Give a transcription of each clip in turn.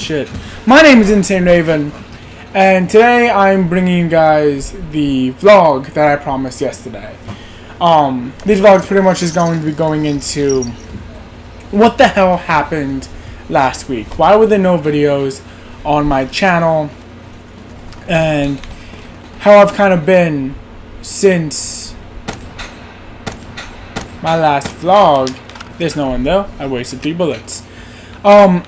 shit. My name is Insane Raven, and today I'm bringing you guys the vlog that I promised yesterday. This vlog pretty much is going to be going into what the hell happened last week. Why were there no videos on my channel, and how I've kind of been since my last vlog. There's no one though. I wasted 3 bullets. I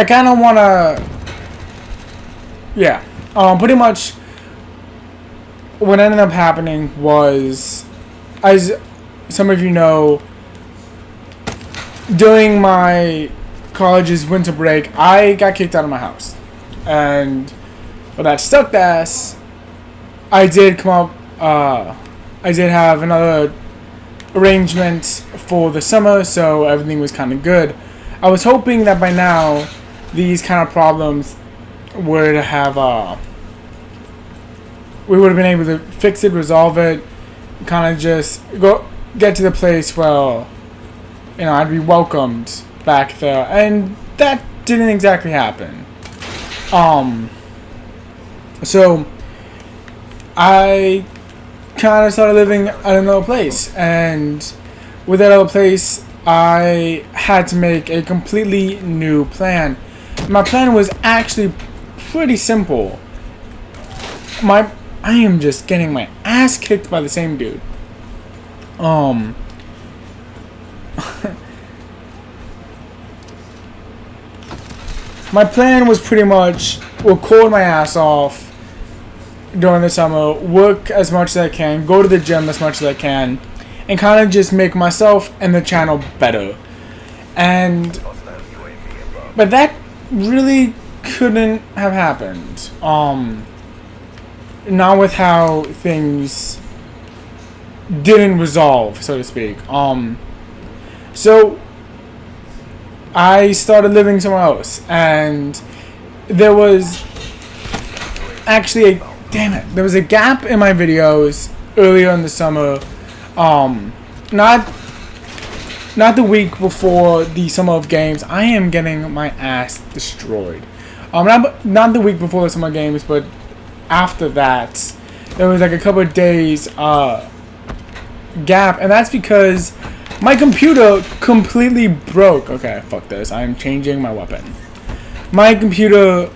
kind of want to, pretty much what ended up happening was, as some of you know, during my college's winter break, I got kicked out of my house. And with that sucked ass, I did come up, I did have another arrangement for the summer, so everything was kind of good. I was hoping that by now these kind of problems would have we would have been able to fix it, resolve it, kind of just get to the place where, you know, I'd be welcomed back there, and that didn't exactly happen. So I kind of started living at another place, and with that other place I had to make a completely new plan. My plan was actually pretty simple. I am just getting my ass kicked by the same dude. My plan was pretty much record my ass off during the summer, work as much as I can, go to the gym as much as I can, and kind of just make myself and the channel better. But that really couldn't have happened. Not with how things didn't resolve, so to speak. So I started living somewhere else, and there was actually there was a gap in my videos earlier in the summer. Not the week before the Summer of Games. I am getting my ass destroyed. Not the week before the Summer Games, but after that, there was like a couple of days gap, and that's because my computer completely broke. Okay, fuck this. I'm changing my weapon. My computer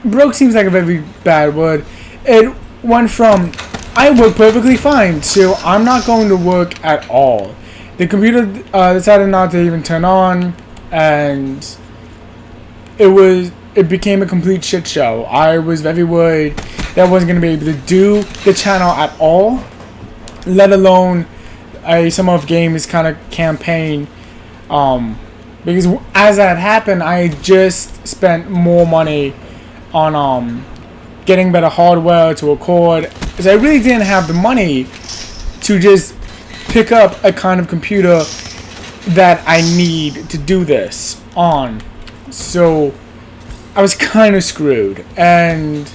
broke seems like a very bad word. It went from I work perfectly fine to I'm not going to work at all. The computer decided not to even turn on, and it became a complete shit show. I was very worried that I wasn't going to be able to do the channel at all, let alone a Summer of Games kind of campaign. Because as that happened, I just spent more money on getting better hardware to record, because I really didn't have the money to just pick up a kind of computer that I need to do this on. So I was kind of screwed, and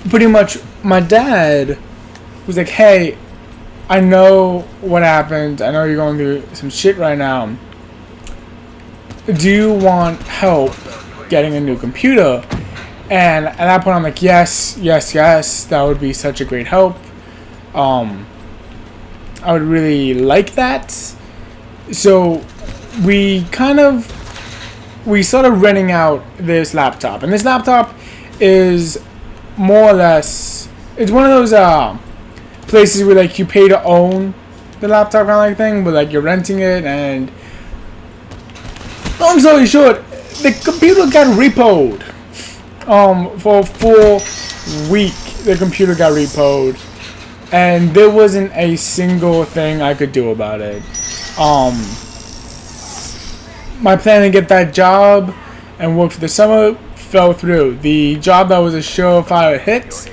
pretty much my dad was like, hey, I know what happened, I know you're going through some shit right now, do you want help getting a new computer? And at that point I'm like, yes, that would be such a great help. I would really like that. So we started renting out this laptop, and this laptop is more or less, it's one of those places where like you pay to own the laptop kind of like thing, but like you're renting it. And long story short, the computer got repoed. For a full week, the computer got repoed, and there wasn't a single thing I could do about it. My plan to get that job and work for the summer fell through. The job that was a surefire hit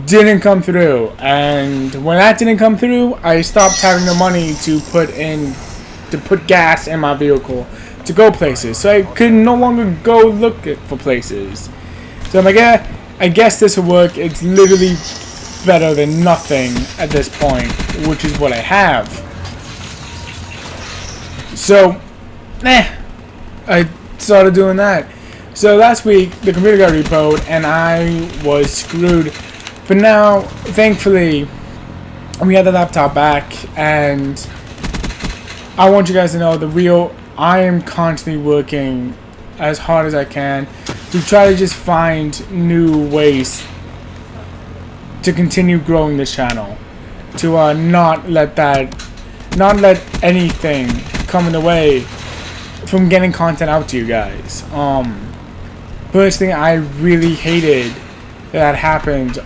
didn't come through, and when that didn't come through, I stopped having the money to put gas in my vehicle to go places, so I could no longer go look for places. So I'm like, yeah, I guess this will work. It's literally better than nothing at this point, which is what I have. So, I started doing that. So last week, the computer got repoed, and I was screwed. But now, thankfully, we had the laptop back, and I want you guys to know I am constantly working as hard as I can to try to just find new ways to continue growing this channel, to not let anything come in the way from getting content out to you guys. Personally, I really hated that happened.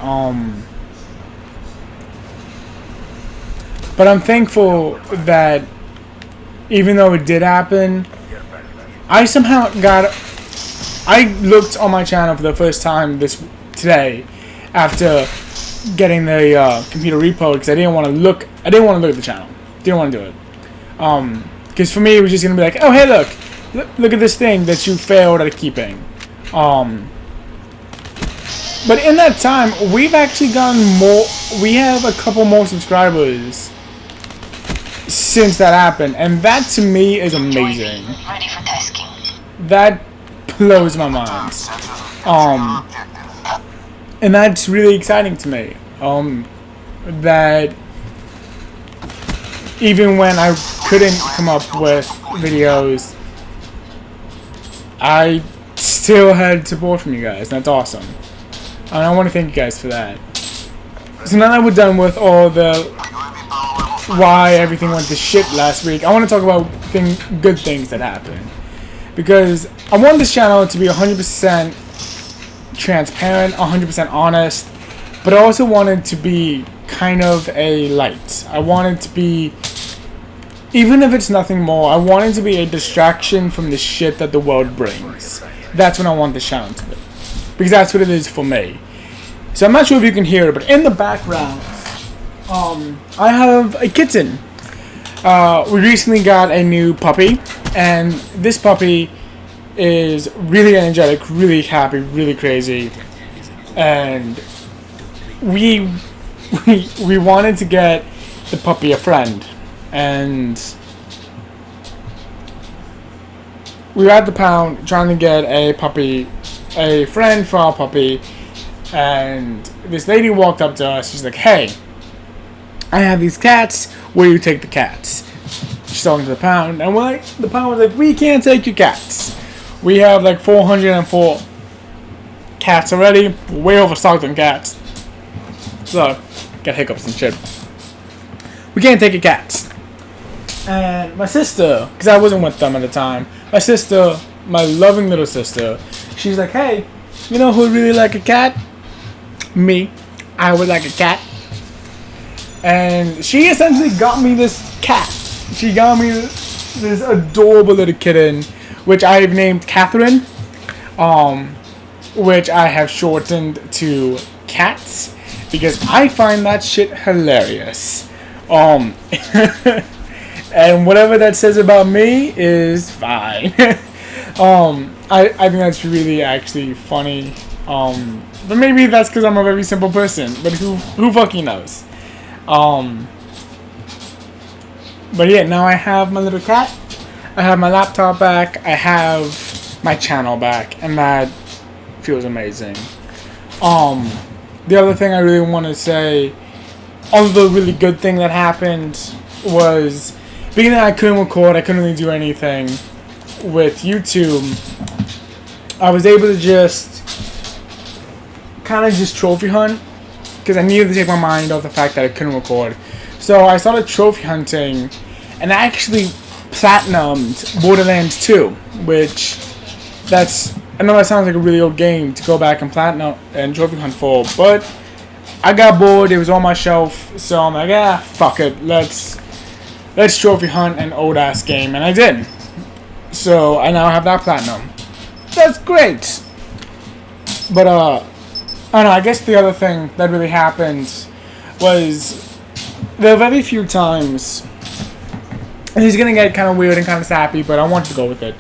But I'm thankful that even though it did happen, I looked on my channel for the first time today after getting the computer repo, because I didn't want to look at the channel. Didn't want to do it. Because for me, it was just gonna be like, oh hey, look at this thing that you failed at keeping. But in that time, we've actually gotten more. We have a couple more subscribers since that happened, and that to me is amazing. Ready for tasking. That blows my mind. And that's really exciting to me. That even when I couldn't come up with videos, I still had support from you guys. That's awesome. And I want to thank you guys for that. So now that we're done with all the why everything went to shit last week, I want to talk about good things that happened. Because I want this channel to be 100% transparent, 100% honest, but I also wanted to be kind of a light. I wanted to be, even if it's nothing more, I wanted to be a distraction from the shit that the world brings. That's what I want this channel to be. Because that's what it is for me. So I'm not sure if you can hear it, but in the background, I have a kitten. We recently got a new puppy, and this puppy is really energetic, really happy, really crazy, and we wanted to get the puppy a friend, and we were at the pound trying to get a friend for our puppy, and this lady walked up to us. She's like, hey, I have these cats, where do you take the cats? She's talking to the pound, and the pound was like, we can't take your cats. We have like 404 cats already, way overstocked on cats. So, got hiccups and shit. We can't take your cats. And my sister, because I wasn't with them at the time, my loving little sister, she's like, hey, you know who would really like a cat? Me. I would like a cat. And she essentially got me this cat. She got me this adorable little kitten, which I've named Ktten, which I have shortened to Cats, because I find that shit hilarious. And whatever that says about me is fine. I think that's really actually funny. But maybe that's because I'm a very simple person. But who fucking knows? But yeah, now I have my little cat. I have my laptop back. I have my channel back, and that feels amazing. The other thing I really want to say, other really good thing that happened was, being that I couldn't record, I couldn't really do anything with YouTube, I was able to just kind of just trophy hunt, because I needed to take my mind off the fact that I couldn't record. So I started trophy hunting, and I actually platinumed Borderlands 2, which I know that sounds like a really old game to go back and platinum and trophy hunt for, but I got bored. It was on my shelf, so I'm like, fuck it, let's trophy hunt an old ass game, and I did. So I now have that platinum. That's great. But I don't know, I guess the other thing that really happened was, there are very few times, and he's gonna get kind of weird and kind of sappy, but I want to go with it.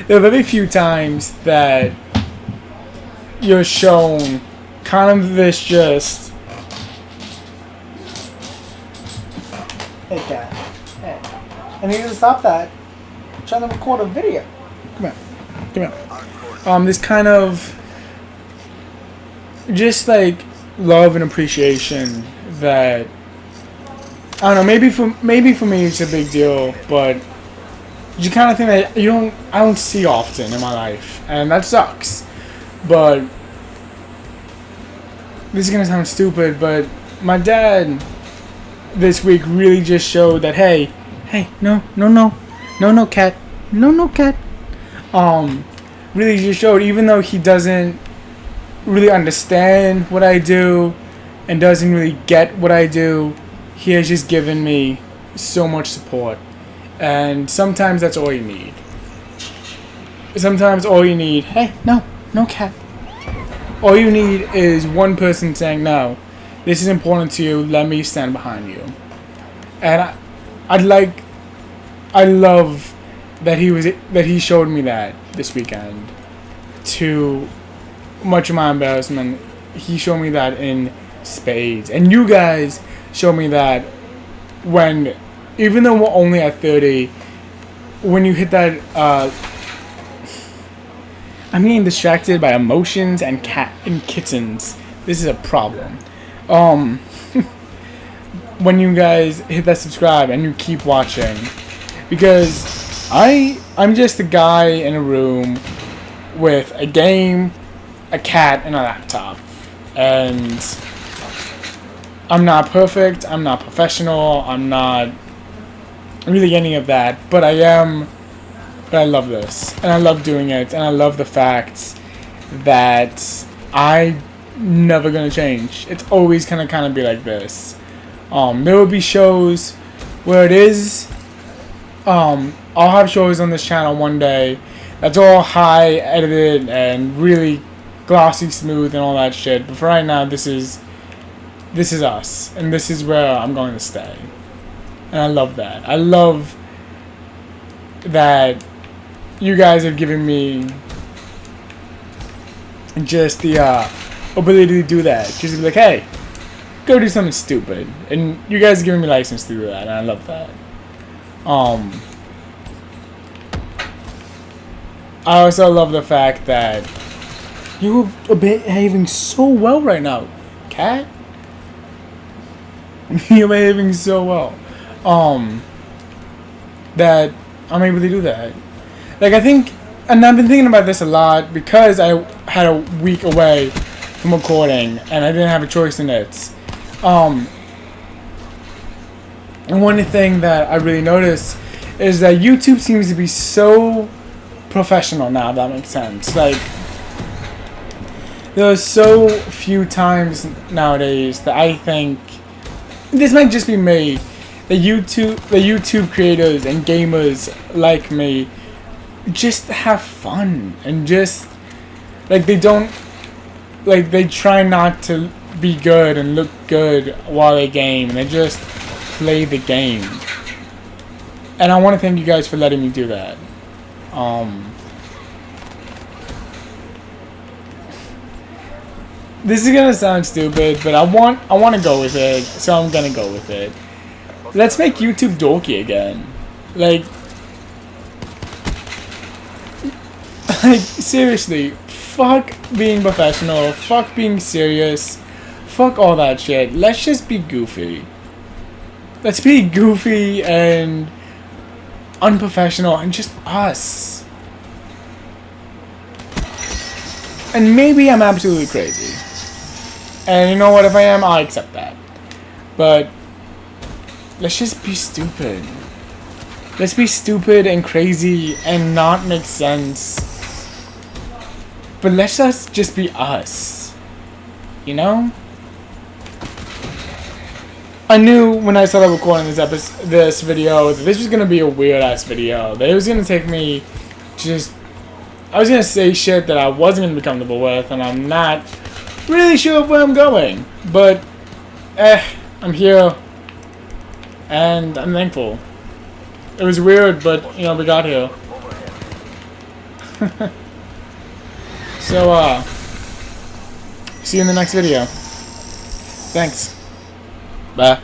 There are very few times that you're shown kind of this just, hey cat, Hey, I need to stop that. I'm trying to record a video. Come here. Come here. This kind of just like love and appreciation that I don't know. Maybe for me it's a big deal, but you kind of think that I don't see often in my life, and that sucks. But this is gonna sound stupid, but my dad this week really just showed that hey, no, cat, no, cat. Really just showed, even though he doesn't really understand what I do and doesn't really get what I do, he has just given me so much support. And sometimes that's all you need. Sometimes all you need, hey, no, cat. All you need is one person saying, no, this is important to you, let me stand behind you. And I love that he showed me that this weekend. To much of my embarrassment, he showed me that in spades. And you guys showed me that when, even though we're only at 30, when you hit that, I'm getting distracted by emotions and kittens. This is a problem. When you guys hit that subscribe and you keep watching, because I'm just a guy in a room with a game, a cat, and a laptop, and I'm not perfect, I'm not professional, I'm not really any of that, but I love this, and I love doing it, and I love the fact that I'm never gonna change. It's always gonna kind of be like this. There will be shows where it is. I'll have shows on this channel one day that's all high edited and really glossy smooth and all that shit. But for right now, this is us, and this is where I'm going to stay. And I love that. I love that you guys have given me just the ability to do that. Just be like, hey, go do something stupid, and you guys are giving me license to do that, and I love that. I also love the fact that you're behaving so well right now, cat. You're behaving so well. That I'm able to do that. Like, I think, and I've been thinking about this a lot because I had a week away from recording and I didn't have a choice in it. And one thing that I really noticed is that YouTube seems to be so professional now, if that makes sense. Like, there are so few times nowadays that I think, this might just be me, the YouTube creators and gamers like me just have fun and just, like, they try not to be good and look good while they game, and they just play the game. And I want to thank you guys for letting me do that. This is gonna sound stupid, but I want to go with it, so I'm gonna go with it. Let's make YouTube dorky again. Like seriously, fuck being professional, fuck being serious, fuck all that shit. Let's just be goofy. Let's be goofy and unprofessional and just us. And maybe I'm absolutely crazy. And you know what, if I am, I'll accept that. But let's just be stupid. Let's be stupid and crazy and not make sense. But let's just be us. You know? I knew when I started recording this video that this was gonna be a weird ass video. That it was gonna take me I was gonna say shit that I wasn't gonna be comfortable with, and I'm not really sure where I'm going. But I'm here and I'm thankful. It was weird, but you know, we got here. So see you in the next video. Thanks. Bye.